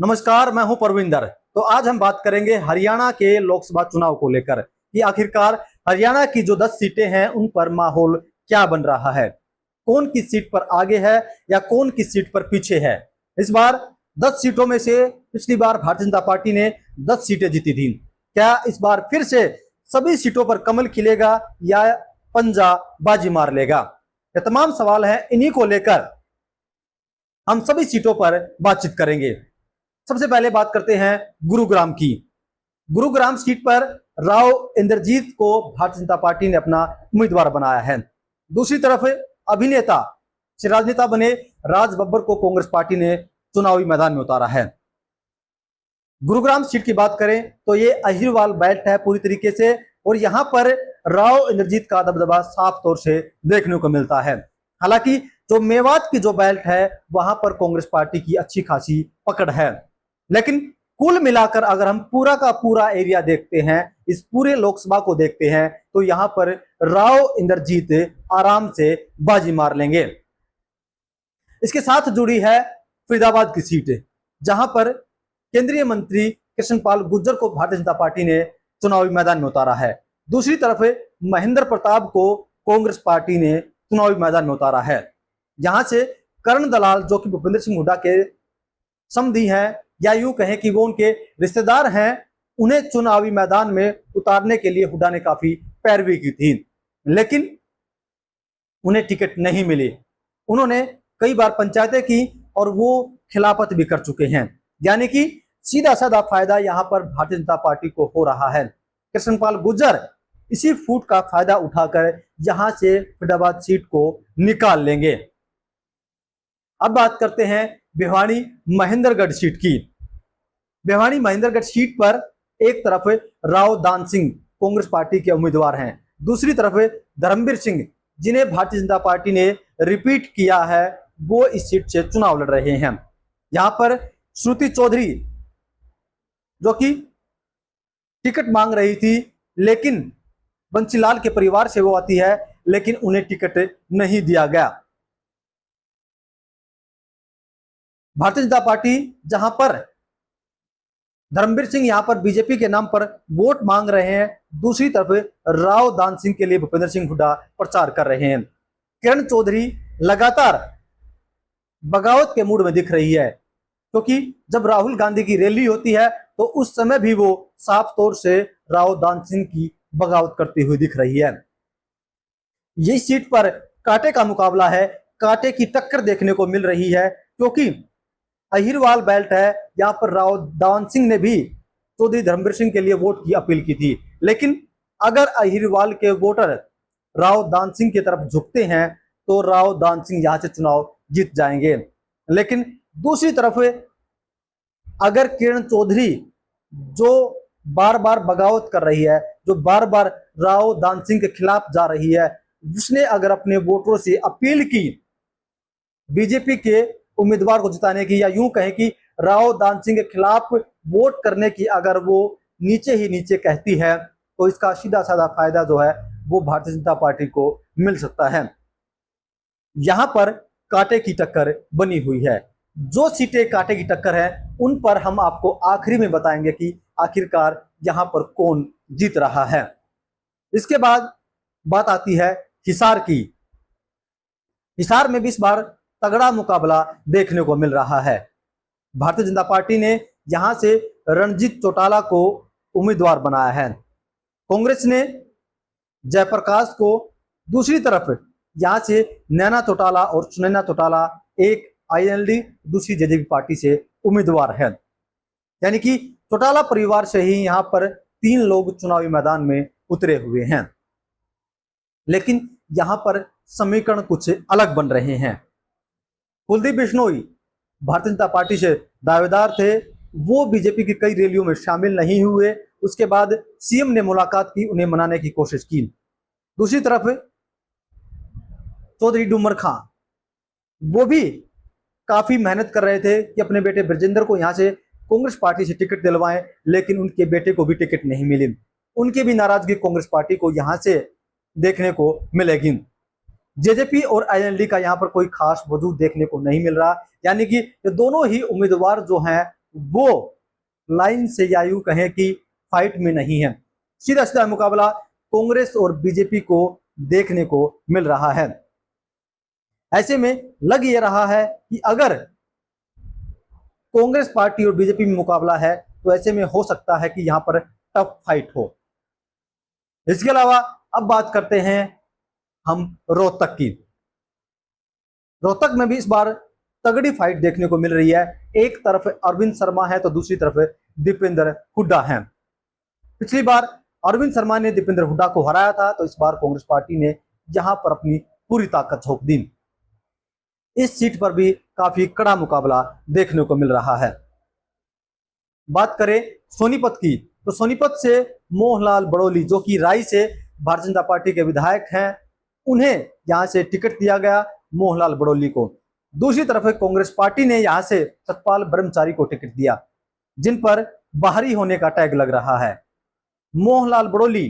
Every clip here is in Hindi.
नमस्कार, मैं हूं परविंदर। तो आज हम बात करेंगे हरियाणा के लोकसभा चुनाव को लेकर कि आखिरकार हरियाणा की जो 10 सीटें हैं उन पर माहौल क्या बन रहा है, कौन किस सीट पर आगे है या कौन किस सीट पर पीछे है। इस बार 10 सीटों में से पिछली बार भारतीय जनता पार्टी ने 10 सीटें जीती थी। क्या इस बार फिर से सभी सीटों पर कमल खिलेगा या पंजा बाजी मार लेगा? ये तमाम सवाल हैं, इन्हीं को लेकर हम सभी सीटों पर बातचीत करेंगे। सबसे पहले बात करते हैं गुरुग्राम की। गुरुग्राम सीट पर राव इंद्रजीत को भारतीय जनता पार्टी ने अपना उम्मीदवार बनाया है। दूसरी तरफ अभिनेता से राजनेता बने राज बब्बर को कांग्रेस पार्टी ने चुनावी मैदान में उतारा है। गुरुग्राम सीट की बात करें तो ये अहिरवाल बेल्ट है पूरी तरीके से, और यहां पर राव इंद्रजीत का दबदबा साफ तौर से देखने को मिलता है। हालांकि जो मेवात की जो बेल्ट है वहां पर कांग्रेस पार्टी की अच्छी खासी पकड़ है, लेकिन कुल मिलाकर अगर हम पूरा का पूरा एरिया देखते हैं, इस पूरे लोकसभा को देखते हैं, तो यहां पर राव इंद्रजीत आराम से बाजी मार लेंगे। इसके साथ जुड़ी है फरीदाबाद की सीट, जहां पर केंद्रीय मंत्री कृष्णपाल गुर्जर को भारतीय जनता पार्टी ने चुनावी मैदान में उतारा है। दूसरी तरफ महेंद्र प्रताप को कांग्रेस पार्टी ने चुनावी मैदान में उतारा है। यहां से करण दलाल, जो कि भूपेंद्र सिंह हुड्डा के समधी हैं या यूं कहें कि वो उनके रिश्तेदार हैं, उन्हें चुनावी मैदान में उतारने के लिए हुड्डा ने काफी पैरवी की थी, लेकिन उन्हें टिकट नहीं मिली। उन्होंने कई बार पंचायतें की और वो खिलाफत भी कर चुके हैं, यानी कि सीधा साधा फायदा यहां पर भारतीय जनता पार्टी को हो रहा है। कृष्णपाल गुर्जर इसी फूट का फायदा उठाकर यहां से फरीदाबाद सीट को निकाल लेंगे। अब बात करते हैं भिवानी महेंद्रगढ़ सीट की। भिवानी महेंद्रगढ़ सीट पर एक तरफ राव दान सिंह कांग्रेस पार्टी के उम्मीदवार हैं, दूसरी तरफ धर्मवीर सिंह, जिन्हें भारतीय जनता पार्टी ने रिपीट किया है, वो इस सीट से चुनाव लड़ रहे हैं। यहां पर श्रुति चौधरी, जो कि टिकट मांग रही थी, लेकिन बंसीलाल के परिवार से वो आती है, लेकिन उन्हें टिकट नहीं दिया गया। भारतीय जनता पार्टी जहां पर धर्मवीर सिंह यहां पर बीजेपी के नाम पर वोट मांग रहे हैं, दूसरी तरफ राव दान सिंह के लिए भूपेंद्र सिंह हुड्डा प्रचार कर रहे हैं। किरण चौधरी लगातार बगावत के मूड में दिख रही है, क्योंकि जब राहुल गांधी की रैली होती है तो उस समय भी वो साफ तौर से राव दान सिंह की बगावत करती हुई दिख रही है। ये सीट पर कांटे का मुकाबला है, कांटे की टक्कर देखने को मिल रही है, क्योंकि अहिरवाल बेल्ट है। यहां पर राव दान सिंह ने भी चौधरी धर्मवीर सिंह के लिए वोट की अपील की थी, लेकिन अगर अहिरवाल के वोटर राव दान सिंह की तरफ झुकते हैं तो राव दान सिंह यहां से चुनाव जीत जाएंगे। लेकिन दूसरी तरफ अगर किरण चौधरी, जो बार बार बगावत कर रही है, जो बार बार राव दान सिंह के खिलाफ जा रही है, उसने अगर अपने वोटरों से अपील की बीजेपी के उम्मीदवार को जिताने की, या यूं कहें कि राव दान सिंह के खिलाफ वोट करने की, अगर वो नीचे ही नीचे कहती है, तो इसका सीधा साधा फायदा जो है वो भारतीय जनता पार्टी को मिल सकता है। यहां पर कांटे की टक्कर बनी हुई है। जो सीटें कांटे की टक्कर है उन पर हम आपको आखिरी में बताएंगे कि आखिरकार यहां पर कौन जीत रहा है। इसके बाद बात आती है हिसार की। हिसार में भी इस बार तगड़ा मुकाबला देखने को मिल रहा है। भारतीय जनता पार्टी ने यहां से रणजीत चौटाला को उम्मीदवार बनाया है। कांग्रेस ने जयप्रकाश को, दूसरी तरफ यहां से नैना चौटाला और सुनैना चौटाला, एक आईएनएलडी दूसरी जेजेपी पार्टी से उम्मीदवार है। यानी कि चौटाला परिवार से ही यहां पर 3 लोग चुनावी मैदान में उतरे हुए हैं, लेकिन यहां पर समीकरण कुछ अलग बन रहे हैं। कुलदीप बिश्नोई भारतीय जनता पार्टी से दावेदार थे, वो बीजेपी की कई रैलियों में शामिल नहीं हुए। उसके बाद सीएम ने मुलाकात की, उन्हें मनाने की कोशिश की। दूसरी तरफ चौधरी डूमर खां, वो भी काफी मेहनत कर रहे थे कि अपने बेटे ब्रजेंद्र को यहां से कांग्रेस पार्टी से टिकट दिलवाएं, लेकिन उनके बेटे को भी टिकट नहीं मिली। उनकी भी नाराजगी कांग्रेस पार्टी को यहां से देखने को मिलेगी। जेजेपी और आईएनएलडी का यहां पर कोई खास वजूद देखने को नहीं मिल रहा, यानी कि ये दोनों ही उम्मीदवार जो हैं वो लाइन से या यूं कहें कि फाइट में नहीं है। सीधा सीधा मुकाबला कांग्रेस और बीजेपी को देखने को मिल रहा है। ऐसे में लग ये रहा है कि अगर कांग्रेस पार्टी और बीजेपी में मुकाबला है तो ऐसे में हो सकता है कि यहां पर टफ फाइट हो। इसके अलावा अब बात करते हैं हम रोहतक की। रोहतक में भी इस बार तगड़ी फाइट देखने को मिल रही है। एक तरफ अरविंद शर्मा है तो दूसरी तरफ दीपेंद्र हुड्डा है। पिछली बार अरविंद शर्मा ने दीपेंद्र हुड्डा को हराया था, तो इस बार कांग्रेस पार्टी ने यहां पर अपनी पूरी ताकत झोंक दी। इस सीट पर भी काफी कड़ा मुकाबला देखने को मिल रहा है। बात करें सोनीपत की, तो सोनीपत से मोहनलाल बड़ोली जो कि राई से भारतीय जनता पार्टी के विधायक हैं, उन्हें यहां से टिकट दिया गया, मोहनलाल बड़ोली को। दूसरी तरफ कांग्रेस पार्टी ने यहां से सतपाल ब्रह्मचारी को टिकट दिया, जिन पर बाहरी होने का टैग लग रहा है। मोहनलाल बड़ोली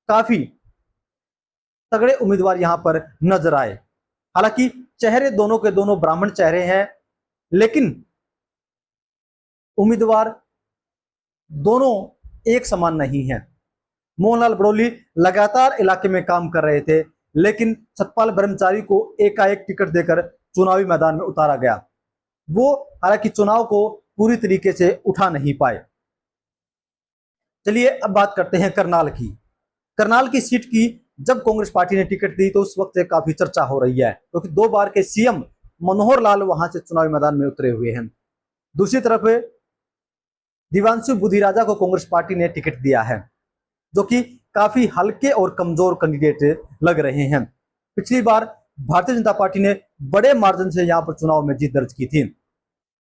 काफी तगड़े उम्मीदवार यहां पर नजर आए। हालांकि चेहरे दोनों के दोनों ब्राह्मण चेहरे हैं, लेकिन उम्मीदवार दोनों एक समान नहीं हैं। मोहनलाल बड़ोली लगातार इलाके में काम कर रहे थे, लेकिन सतपाल ब्रह्मचारी को एकाएक टिकट देकर चुनावी मैदान में उतारा गया। वो हालांकि चुनाव को पूरी तरीके से उठा नहीं पाए। चलिए अब बात करते हैं करनाल की। करनाल की सीट की जब कांग्रेस पार्टी ने टिकट दी तो उस वक्त से काफी चर्चा हो रही है, क्योंकि 2 बार के सीएम मनोहर लाल वहां से चुनावी मैदान में उतरे हुए हैं। दूसरी तरफ दिव्यांशु बुधिराजा को कांग्रेस पार्टी ने टिकट दिया है, जो कि काफी हल्के और कमजोर कैंडिडेट लग रहे हैं। पिछली बार भारतीय जनता पार्टी ने बड़े मार्जिन से यहां पर चुनाव में जीत दर्ज की थी।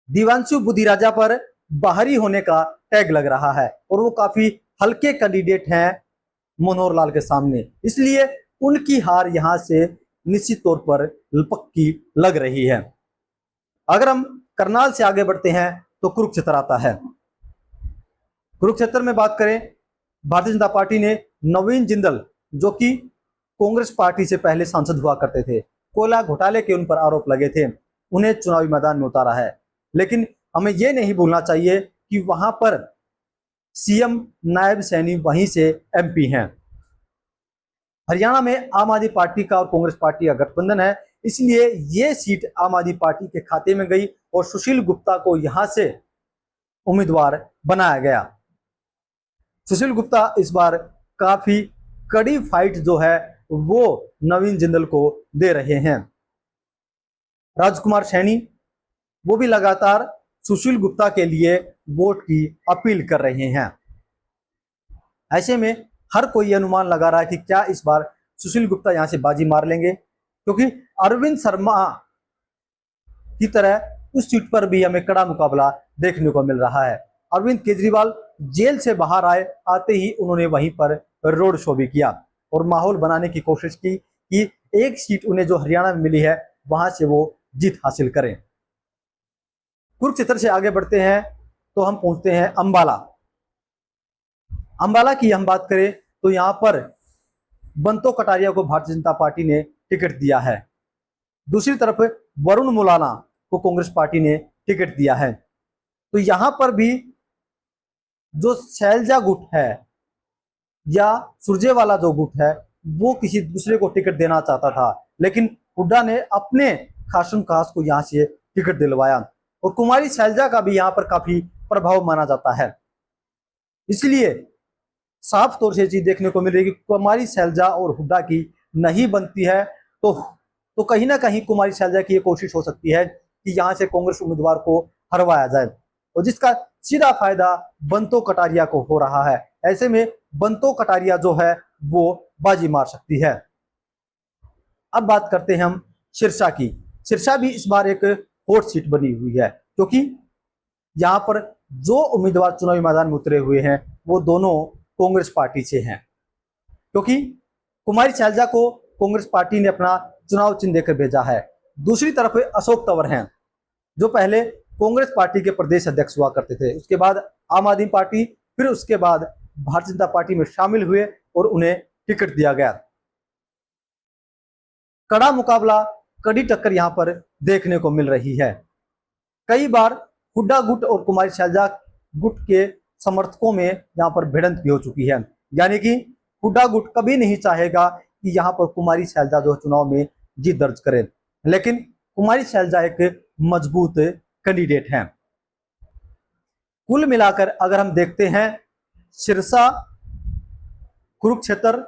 दिव्यांशु बुधिराजा पर बाहरी होने का टैग लग रहा है और वो काफी हल्के कैंडिडेट हैं मनोहर लाल के सामने, इसलिए उनकी हार यहां से निश्चित तौर पर पक्की लग रही है। अगर हम करनाल से आगे बढ़ते हैं तो कुरुक्षेत्र आता है। कुरुक्षेत्र में बात करें, भारतीय जनता पार्टी ने नवीन जिंदल, जो कि कांग्रेस पार्टी से पहले सांसद हुआ करते थे, कोयला घोटाले के उन पर आरोप लगे थे, उन्हें चुनावी मैदान में उतारा है। लेकिन हमें यह नहीं भूलना चाहिए कि वहां पर सीएम नायब सैनी वहीं से एमपी हैं। हरियाणा में आम आदमी पार्टी का और कांग्रेस पार्टी का गठबंधन है, इसलिए यह सीट आम आदमी पार्टी के खाते में गई और सुशील गुप्ता को यहां से उम्मीदवार बनाया गया। सुशील गुप्ता इस बार काफी कड़ी फाइट जो है वो नवीन जिंदल को दे रहे हैं। राजकुमार सैनी वो भी लगातार सुशील गुप्ता के लिए वोट की अपील कर रहे हैं। ऐसे में हर कोई अनुमान लगा रहा है कि क्या इस बार सुशील गुप्ता यहां से बाजी मार लेंगे, क्योंकि अरविंद शर्मा की तरह उस सीट पर भी हमें कड़ा मुकाबला देखने को मिल रहा है। अरविंद केजरीवाल जेल से बाहर आते ही उन्होंने वहीं पर रोड शो भी किया और माहौल बनाने की कोशिश की कि एक सीट उन्हें जो हरियाणा में मिली है वहां से वो जीत हासिल करें। कुरुक्षेत्र से आगे बढ़ते हैं तो हम पहुंचते हैं अंबाला। अंबाला की हम बात करें तो यहां पर बंतो कटारिया को भारतीय जनता पार्टी ने टिकट दिया है। दूसरी तरफ वरुण मुलाना को कांग्रेस पार्टी ने टिकट दिया है। तो यहां पर भी जो शैलजा गुट है या सुरजेवाला जो गुट है वो किसी दूसरे को टिकट देना चाहता था, लेकिन हुड्डा ने अपने खासम खास को यहां से टिकट दिलवाया और कुमारी शैलजा का भी यहां पर काफी प्रभाव माना जाता है। इसलिए साफ तौर से चीज देखने को मिल रही है कि कुमारी शैलजा और हुड्डा की नहीं बनती है तो कहीं ना कहीं कुमारी शैलजा की ये कोशिश हो सकती है कि यहां से कांग्रेस उम्मीदवार को हरवाया जाए, और जिसका सीधा फायदा बंतो कटारिया को हो रहा है। ऐसे में बंतो कटारिया जो है वो बाजी मार सकती है। अब बात करते हैं हम सिरसा की। सिरसा भी इस बार एक हॉट सीट बनी हुई है, क्योंकि यहां पर जो उम्मीदवार चुनावी मैदान में उतरे हुए हैं वो दोनों कांग्रेस पार्टी से हैं, क्योंकि कुमारी शैलजा को कांग्रेस पार्टी ने अपना चुनाव चिन्ह देकर भेजा है। दूसरी तरफ अशोक तंवर हैं, जो पहले कांग्रेस पार्टी के प्रदेश अध्यक्ष हुआ करते थे, उसके बाद आम आदमी पार्टी, फिर उसके बाद भारतीय जनता पार्टी में शामिल हुए और उन्हें टिकट दिया गया। कड़ा मुकाबला, कड़ी टक्कर यहां पर देखने को मिल रही है। कई बार हुड्डा गुट और कुमारी शैलजा गुट के समर्थकों में यहाँ पर भिड़ंत भी हो चुकी है। यानी कि हुड्डा गुट कभी नहीं चाहेगा कि यहाँ पर कुमारी शैलजा जो चुनाव में जीत दर्ज करे, लेकिन कुमारी शैलजा एक मजबूत कैंडिडेट हैं। कुल मिलाकर अगर हम देखते हैं, सिरसा, कुरुक्षेत्र,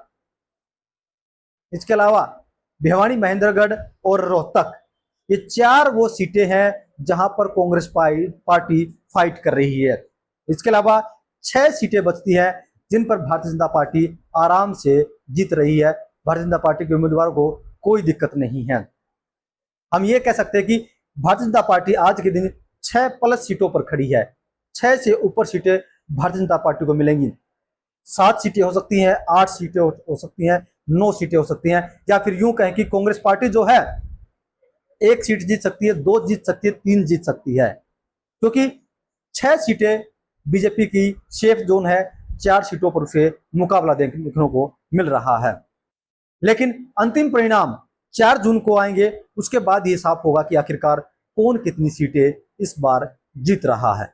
इसके अलावा भिवानी, महेंद्रगढ़ और रोहतक, ये 4 वो सीटें हैं जहां पर कांग्रेस पार्टी फाइट कर रही है। इसके अलावा 6 सीटें बचती हैं जिन पर भारतीय जनता पार्टी आराम से जीत रही है। भारतीय जनता पार्टी के उम्मीदवारों को कोई दिक्कत नहीं है। हम ये कह सकते हैं कि भारतीय जनता पार्टी आज के दिन 6+ सीटों पर खड़ी है। 6 से ऊपर सीटें भारतीय जनता पार्टी को मिलेंगी। 7 सीटें हो सकती हैं, 8 सीटें हो सकती हैं, 9 सीटें हो सकती हैं, या फिर यूं कहें कि कांग्रेस पार्टी जो है 1 सीट जीत सकती है, 2 जीत सकती है, 3 जीत सकती है, क्योंकि 6 सीटें बीजेपी की सेफ जोन है। 4 सीटों पर उसे मुकाबला देखने को मिल रहा है। लेकिन अंतिम परिणाम 4 जून को आएंगे, उसके बाद ये साफ होगा कि आखिरकार कौन कितनी सीटें इस बार जीत रहा है।